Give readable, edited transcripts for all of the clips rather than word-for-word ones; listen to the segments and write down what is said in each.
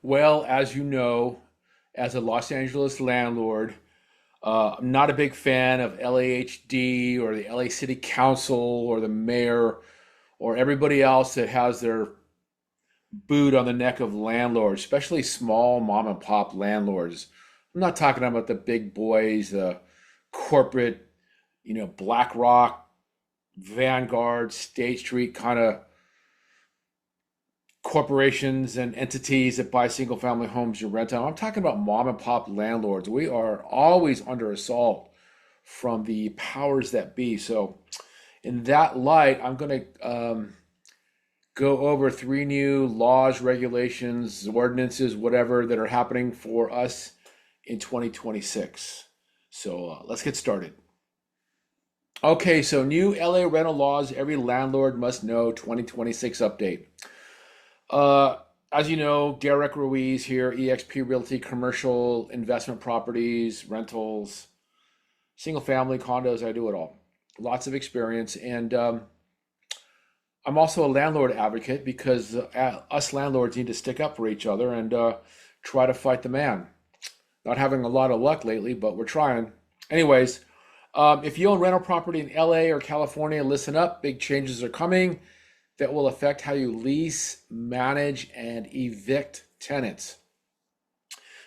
Well, as you know, as a Los Angeles landlord, I'm not a big fan of LAHD or the LA City Council or the mayor or everybody else that has their boot on the neck of landlords, especially small mom and pop landlords. I'm not talking about the big boys, the corporate, BlackRock, Vanguard, State Street kind of corporations and entities that buy single family homes you rent out. I'm talking about mom and pop landlords. We are always under assault from the powers that be. So, in that light, I'm going to go over three new laws, regulations, ordinances, whatever that are happening for us in 2026. So, let's get started. Okay, so new LA rental laws, every landlord must know 2026 update. Uh, as you know, Derrick Ruiz here, eXp Realty, commercial investment properties, rentals, single family condos. I do it all. Lots of experience. And I'm also a landlord advocate because us landlords need to stick up for each other and try to fight the man. Not having a lot of luck lately, but we're trying. Anyways, if you own rental property in LA or California, listen up. Big changes are coming that will affect how you lease, manage, and evict tenants.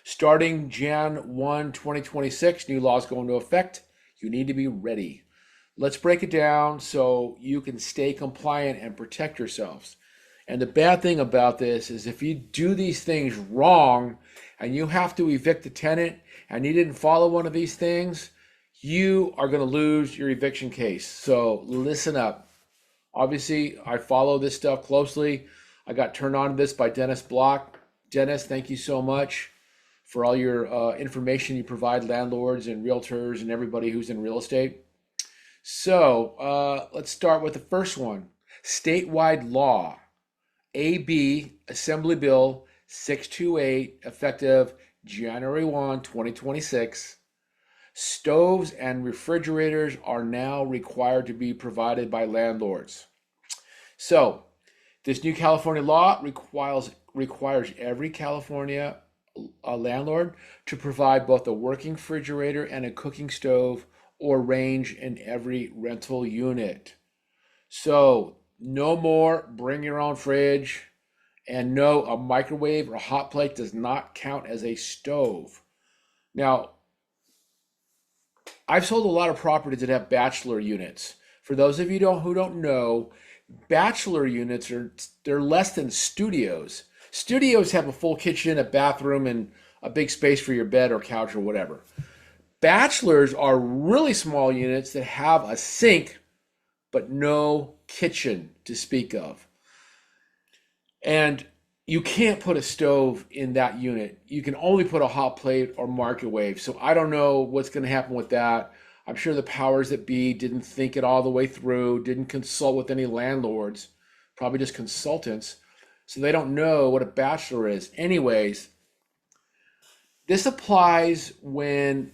Starting Jan 1, 2026, new laws go into effect. You need to be ready. Let's break it down so you can stay compliant and protect yourselves. And the bad thing about this is if you do these things wrong and you have to evict a tenant and you didn't follow one of these things, you are going to lose your eviction case. So listen up. Obviously, I follow this stuff closely. I got turned on to this by Dennis Block. Dennis, thank you so much for all your information you provide landlords and realtors and everybody who's in real estate. So let's start with the first one. Statewide law, AB Assembly Bill 628, effective January 1, 2026. Stoves and refrigerators are now required to be provided by landlords. So, this new California law requires every California landlord to provide both a working refrigerator and a cooking stove or range in every rental unit. So, no more bring your own fridge, and no, a microwave or a hot plate does not count as a stove. Now, I've sold a lot of properties that have bachelor units. For those of you who don't know, bachelor units they're less than studios. Studios have a full kitchen, a bathroom, and a big space for your bed or couch or whatever. Bachelors are really small units that have a sink but no kitchen to speak of. And you can't put a stove in that unit. You can only put a hot plate or microwave. So I don't know what's going to happen with that. I'm sure the powers that be didn't think it all the way through, didn't consult with any landlords, probably just consultants. So they don't know what a bachelor is. Anyways, this applies when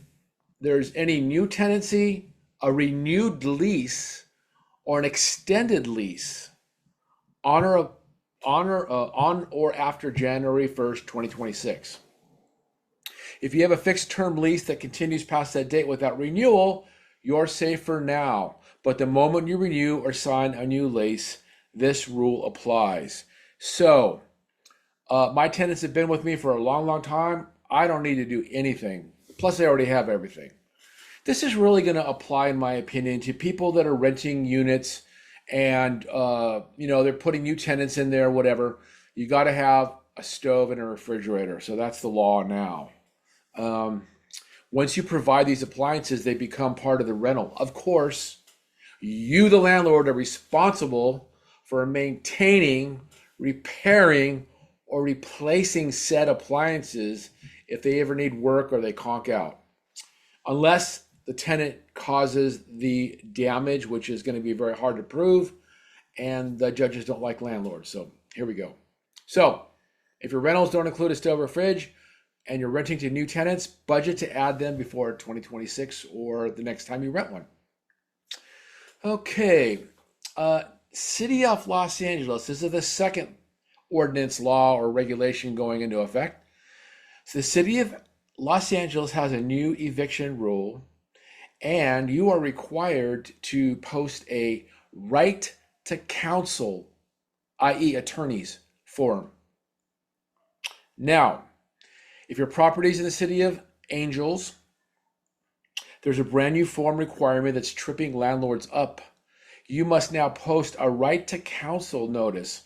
there's any new tenancy, a renewed lease, or an extended lease on or after January 1st, 2026. If you have a fixed term lease that continues past that date without renewal, you're safer now. But the moment you renew or sign a new lease, this rule applies. So, my tenants have been with me for a long, long time. I don't need to do anything. Plus, I already have everything. This is really going to apply, in my opinion, to people that are renting units and they're putting new tenants in there, whatever. You got to have a stove and a refrigerator. So that's the law now. Once you provide these appliances, they become part of the rental. Of course, you, the landlord, are responsible for maintaining, repairing, or replacing said appliances if they ever need work or they conk out. Unless the tenant causes the damage, which is going to be very hard to prove, and the judges don't like landlords. So here we go. So if your rentals don't include a stove or fridge and you're renting to new tenants, budget to add them before 2026 or the next time you rent one. Okay, City of Los Angeles. This is the second ordinance, law, or regulation going into effect. So the city of Los Angeles has a new eviction rule, and you are required to post a right to counsel, i.e., attorneys, form. Now, if your property is in the city of Angels, there's a brand new form requirement that's tripping landlords up. You must now post a right to counsel notice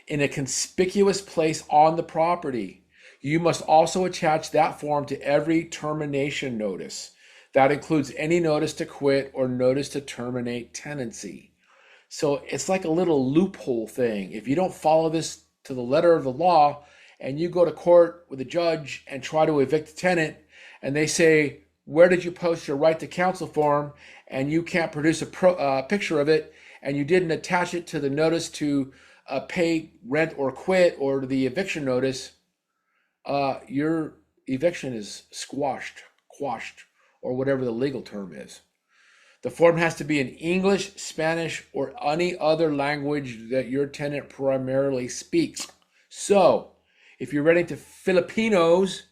in a conspicuous place on the property. You must also attach that form to every termination notice. That includes any notice to quit or notice to terminate tenancy. So it's like a little loophole thing. If you don't follow this to the letter of the law and you go to court with a judge and try to evict a tenant and they say, where did you post your right to counsel form? And you can't produce a picture of it and you didn't attach it to the notice to pay rent or quit or the eviction notice, your eviction is quashed, or whatever the legal term is. The form has to be in English, Spanish, or any other language that your tenant primarily speaks. So, if you're renting to Filipinos,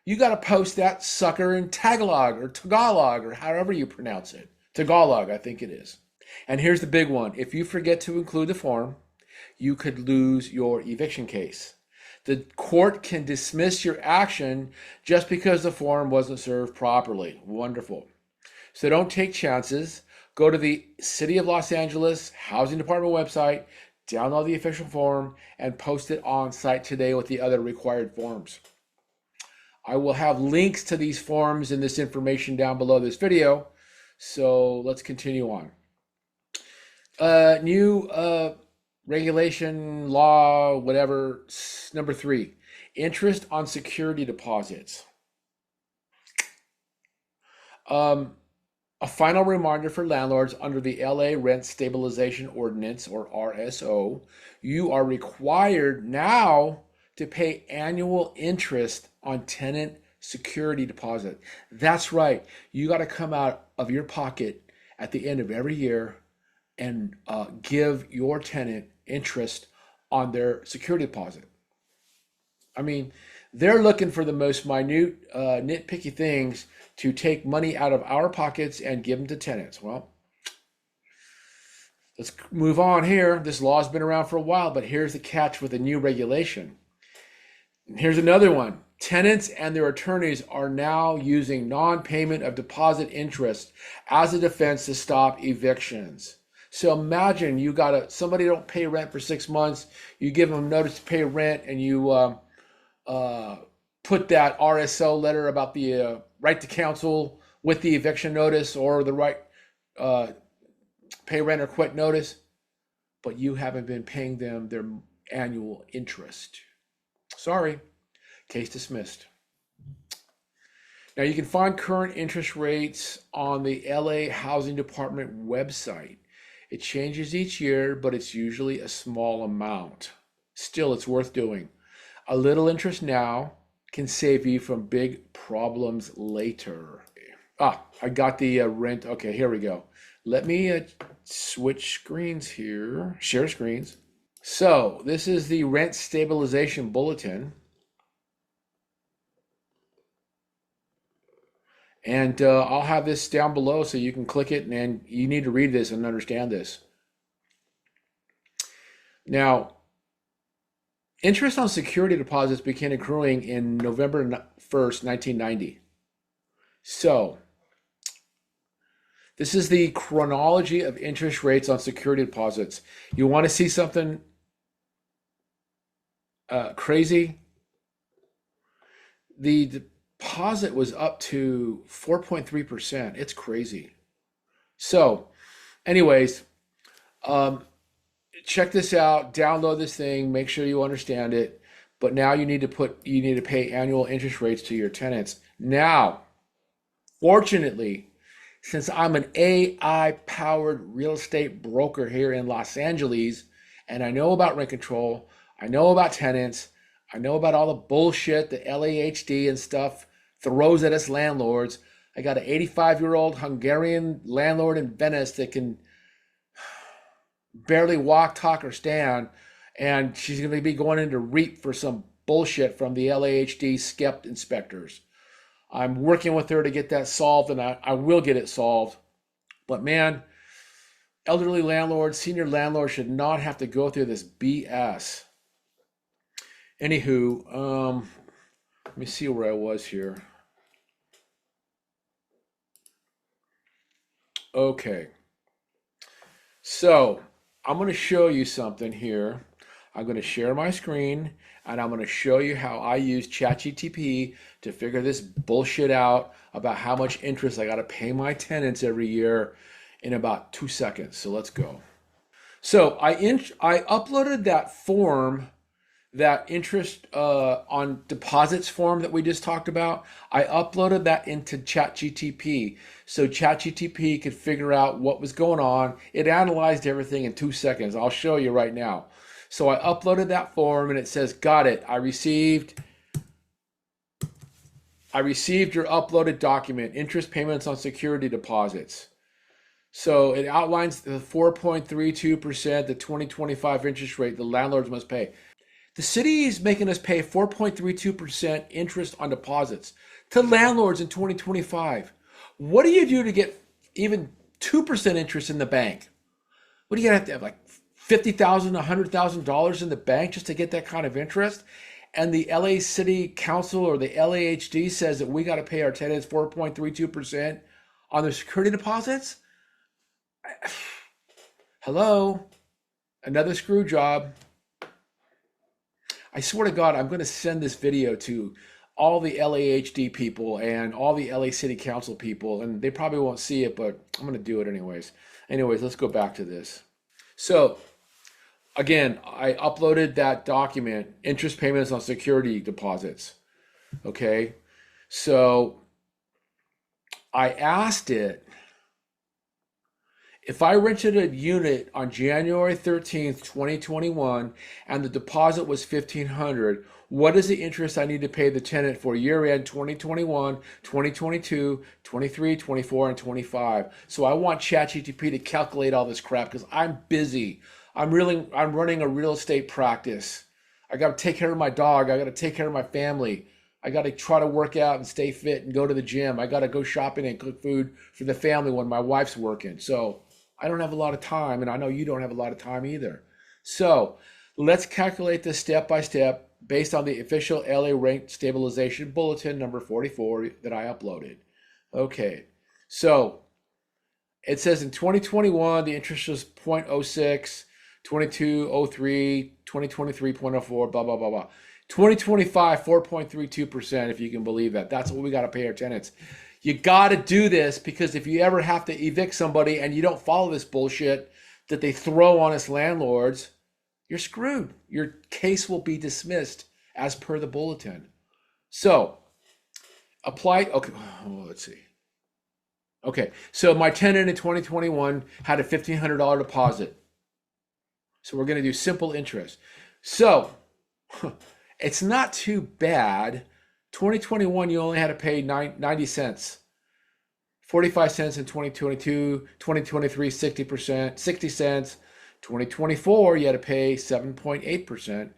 you got to post that sucker in Tagalog or however you pronounce it. Tagalog, I think it is. And here's the big one. If you forget to include the form, you could lose your eviction case. The court can dismiss your action just because the form wasn't served properly. Wonderful. So don't take chances. Go to the City of Los Angeles Housing Department website, download the official form, and post it on site today with the other required forms. I will have links to these forms and this information down below this video. So let's continue on. New regulation, law, whatever, number 3, interest on security deposits. A final reminder for landlords under the LA Rent Stabilization Ordinance, or RSO, you are required now to pay annual interest on tenant security deposit. That's right. You got to come out of your pocket at the end of every year and give your tenant interest on their security deposit. I mean, they're looking for the most minute, nitpicky things to take money out of our pockets and give them to tenants. Well, let's move on here. This law has been around for a while, but here's the catch with the new regulation. Here's another one. Tenants and their attorneys are now using non-payment of deposit interest as a defense to stop evictions. So imagine you got somebody don't pay rent for 6 months, you give them notice to pay rent, and you put that RSO letter about the right to counsel with the eviction notice or the right pay rent or quit notice, but you haven't been paying them their annual interest. Sorry, case dismissed. Now you can find current interest rates on the LA Housing Department website. It changes each year, but it's usually a small amount. Still, it's worth doing. A little interest now can save you from big problems later. I got the rent. Okay, here we go. Let me switch screens here. Share screens. So this is the rent stabilization bulletin. And I'll have this down below so you can click it, and you need to read this and understand this. Now, interest on security deposits began accruing in November 1st, 1990. So, this is the chronology of interest rates on security deposits. You want to see something crazy? The deposit was up to 4.3%. It's crazy. So, anyways, check this out, download this thing, make sure you understand it. But now you need to pay annual interest rates to your tenants. Now, fortunately, since I'm an AI-powered real estate broker here in Los Angeles, and I know about rent control, I know about tenants, I know about all the bullshit the LAHD and stuff throws at us landlords. I got an 85-year-old Hungarian landlord in Venice that can barely walk, talk, or stand, and she's going to be going into REAP for some bullshit from the LAHD SCEPT inspectors. I'm working with her to get that solved, and I will get it solved. But man, elderly landlords, senior landlords should not have to go through this BS. Anywho, let me see where I was here. Okay. So I'm going to show you something here. I'm going to share my screen and I'm going to show you how I use ChatGPT to figure this bullshit out about how much interest I got to pay my tenants every year in about 2 seconds. So let's go. So I uploaded that form, that interest on deposits form that we just talked about. I uploaded that into ChatGPT so ChatGPT could figure out what was going on. It analyzed everything in 2 seconds. I'll show you right now. So I uploaded that form and it says, got it. I received your uploaded document, interest payments on security deposits. So it outlines the 4.32%, the 2025 interest rate the landlords must pay. The city is making us pay 4.32% interest on deposits to landlords in 2025. What do you do to get even 2% interest in the bank? What do you have to have, like $50,000, $100,000 in the bank just to get that kind of interest? And the LA City Council or the LAHD says that we got to pay our tenants 4.32% on their security deposits? Hello? Another screw job. I swear to God, I'm going to send this video to all the LAHD people and all the LA City Council people, and they probably won't see it, but I'm going to do it anyways. Anyways, let's go back to this. So, again, I uploaded that document, interest payments on security deposits. Okay, so I asked it, if I rented a unit on January 13th, 2021, and the deposit was $1,500, what is the interest I need to pay the tenant for year-end 2021, 2022, 23, 24, and 25? So I want ChatGPT to calculate all this crap because I'm busy. I'm running a real estate practice. I got to take care of my dog. I got to take care of my family. I got to try to work out and stay fit and go to the gym. I got to go shopping and cook food for the family when my wife's working. So I don't have a lot of time, and I know you don't have a lot of time either. So let's calculate this step by step based on the official LA Rate Stabilization Bulletin number 44 that I uploaded. Okay, so it says in 2021, the interest was 0.06, 22.03, 2023, 0.04, blah, blah, blah, blah. 2025, 4.32%, if you can believe that. That's what we got to pay our tenants. You got to do this because if you ever have to evict somebody and you don't follow this bullshit that they throw on us landlords, you're screwed. Your case will be dismissed as per the bulletin. So, apply. Okay, let's see. Okay, so my tenant in 2021 had a $1,500 deposit. So we're going to do simple interest. So, it's not too bad. 2021, you only had to pay 90 cents. 45 cents in 2022, 2023, 60%, 60 cents. 2024, you had to pay 7.8%.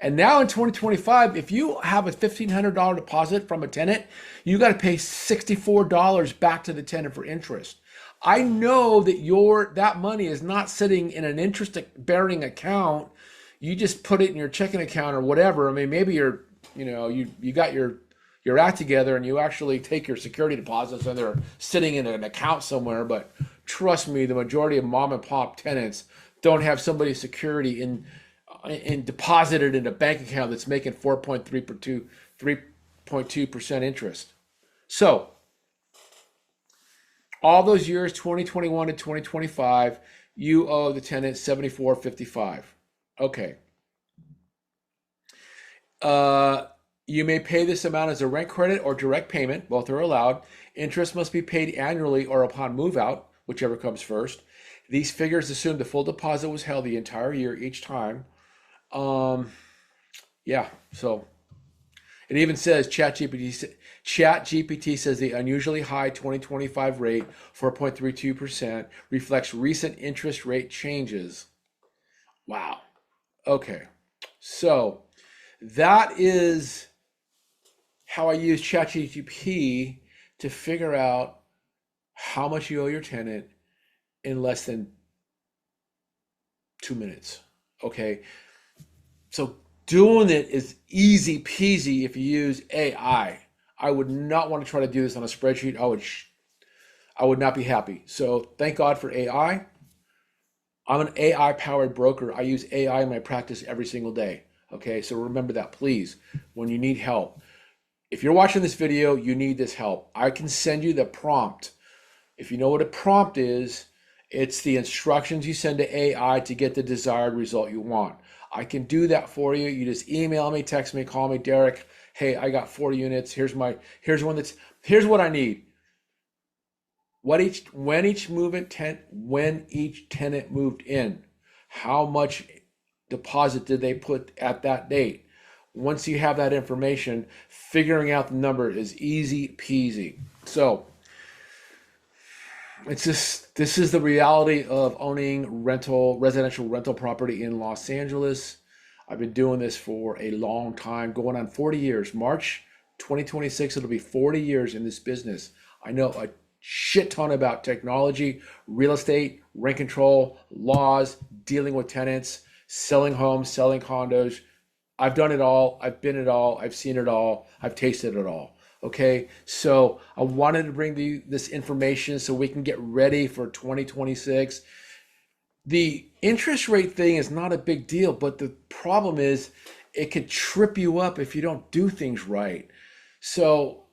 And now in 2025, if you have a $1,500 deposit from a tenant, you got to pay $64 back to the tenant for interest. I know that that money is not sitting in an interest-bearing account. You just put it in your checking account or whatever. I mean, maybe you got your act together and you actually take your security deposits and they're sitting in an account somewhere. But trust me, the majority of mom and pop tenants don't have somebody's security in deposited in a bank account that's making 3.2% interest. So all those years, 2021 to 2025, you owe the tenant $74.55. Okay. You may pay this amount as a rent credit or direct payment. Both are allowed. Interest must be paid annually or upon move out, whichever comes first. These figures assume the full deposit was held the entire year each time. Yeah, so it even says ChatGPT says the unusually high 2025 rate, 4.32%, reflects recent interest rate changes. Wow. Okay, so that is how I use ChatGPT to figure out how much you owe your tenant in less than 2 minutes. Okay, so doing it is easy peasy if you use AI. I would not want to try to do this on a spreadsheet. I would not be happy. So thank God for AI. I'm an AI powered broker. I use AI in my practice every single day. Okay, so remember that, please, when you need help. If you're watching this video, you need this help. I can send you the prompt. If you know what a prompt is, it's the instructions you send to AI to get the desired result you want. I can do that for you. You just email me, text me, call me, Derrick. Hey, I got 40 units. Here's what I need. When each tenant moved in, how much deposit did they put at that date? Once you have that information, figuring out the number is easy peasy. So this is the reality of owning residential rental property in Los Angeles. I've been doing this for a long time, going on 40 years. March 2026, it'll be 40 years in this business. I know a shit ton about technology, real estate, rent control, laws, dealing with tenants, selling homes, selling condos. I've done it all. I've been it all. I've seen it all. I've tasted it all. Okay, so I wanted to bring this information so we can get ready for 2026. The interest rate thing is not a big deal, but the problem is it could trip you up if you don't do things right. So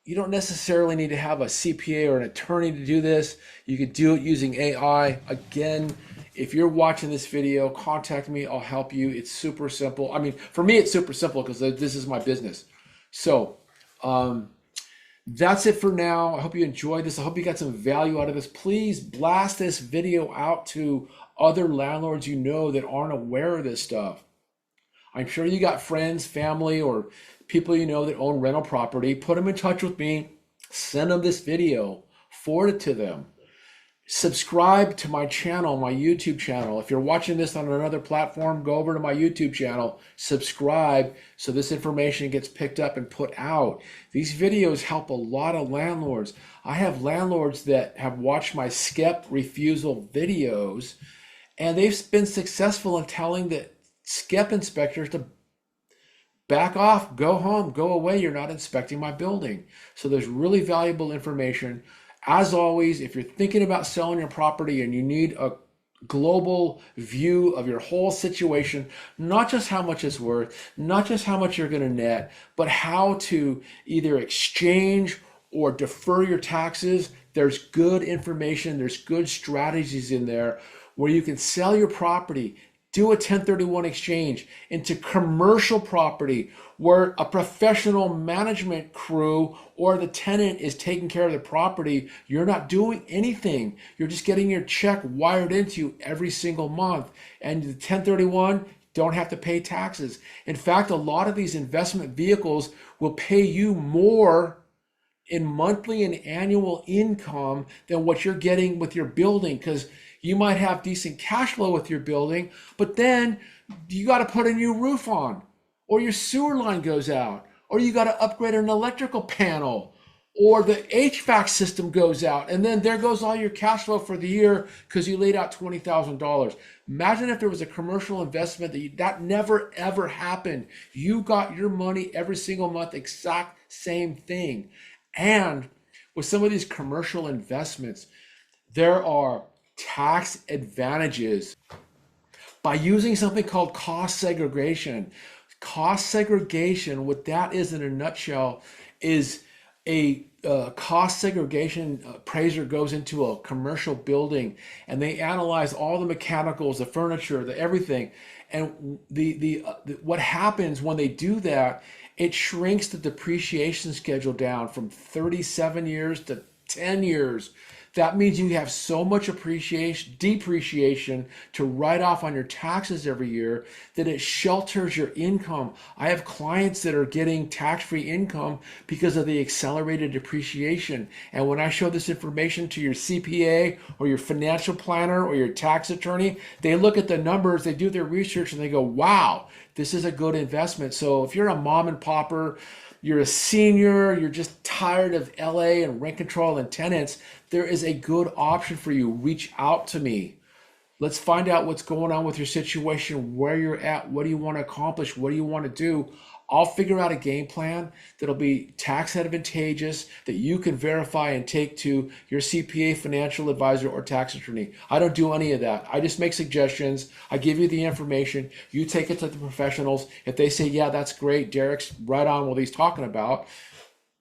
you don't necessarily need to have a CPA or an attorney to do this. You could do it using AI. Again, if you're watching this video, contact me. I'll help you. It's super simple. I mean, for me, it's super simple because this is my business. So that's it for now. I hope you enjoyed this. I hope you got some value out of this. Please blast this video out to other landlords you know that aren't aware of this stuff. I'm sure you got friends, family, or people you know that own rental property. Put them in touch with me. Send them this video. Forward it to them. Subscribe to my channel, my YouTube channel. If you're watching this on another platform, go over to my YouTube channel, subscribe so this information gets picked up and put out. These videos help a lot of landlords. I have landlords that have watched my skep refusal videos, and they've been successful in telling the skep inspectors to back off, go home, go away. You're not inspecting my building. So there's really valuable information. As always, if you're thinking about selling your property and you need a global view of your whole situation, not just how much it's worth, not just how much you're going to net, but how to either exchange or defer your taxes, there's good information, there's good strategies in there where you can sell your property, do a 1031 exchange into commercial property where a professional management crew or the tenant is taking care of the property. You're not doing anything. You're just getting your check wired into you every single month. And the 1031, don't have to pay taxes. In fact, a lot of these investment vehicles will pay you more in monthly and annual income than what you're getting with your building, because you might have decent cash flow with your building, but then you got to put a new roof on, or your sewer line goes out, or you got to upgrade an electrical panel, or the HVAC system goes out, and then there goes all your cash flow for the year because you laid out $20,000. Imagine if there was a commercial investment that never ever happened. You got your money every single month, exact same thing. And with some of these commercial investments, there are tax advantages by using something called cost segregation. Cost segregation, what that is in a nutshell, is a cost segregation appraiser goes into a commercial building and they analyze all the mechanicals, the furniture, the everything. And what happens when they do that, it shrinks the depreciation schedule down from 37 years to 10 years. That means you have so much depreciation to write off on your taxes every year that it shelters your income. I have clients that are getting tax-free income because of the accelerated depreciation. And when I show this information to your CPA or your financial planner or your tax attorney, they look at the numbers, they do their research, and they go, wow, this is a good investment. So if you're a mom and popper, you're a senior, you're just tired of LA and rent control and tenants, there is a good option for you. Reach out to me. Let's find out what's going on with your situation, where you're at, what do you want to accomplish, what do you want to do. I'll figure out a game plan that'll be tax advantageous that you can verify and take to your CPA, financial advisor, or tax attorney. I don't do any of that. I just make suggestions. I give you the information. You take it to the professionals. If they say, yeah, that's great, Derrick's right on what he's talking about,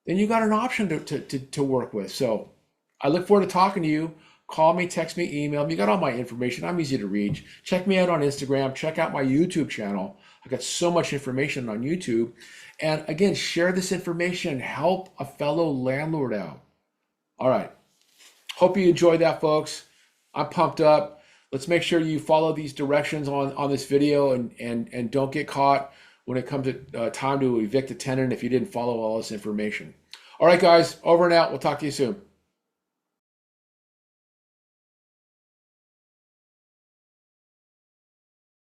then you got an option to work with. So I look forward to talking to you. Call me, text me, email me. You got all my information. I'm easy to reach. Check me out on Instagram. Check out my YouTube channel. I got so much information on YouTube. And again, share this information. Help a fellow landlord out. All right. Hope you enjoyed that, folks. I'm pumped up. Let's make sure you follow these directions on this video and don't get caught when it comes to time to evict a tenant if you didn't follow all this information. All right, guys, over and out. We'll talk to you soon.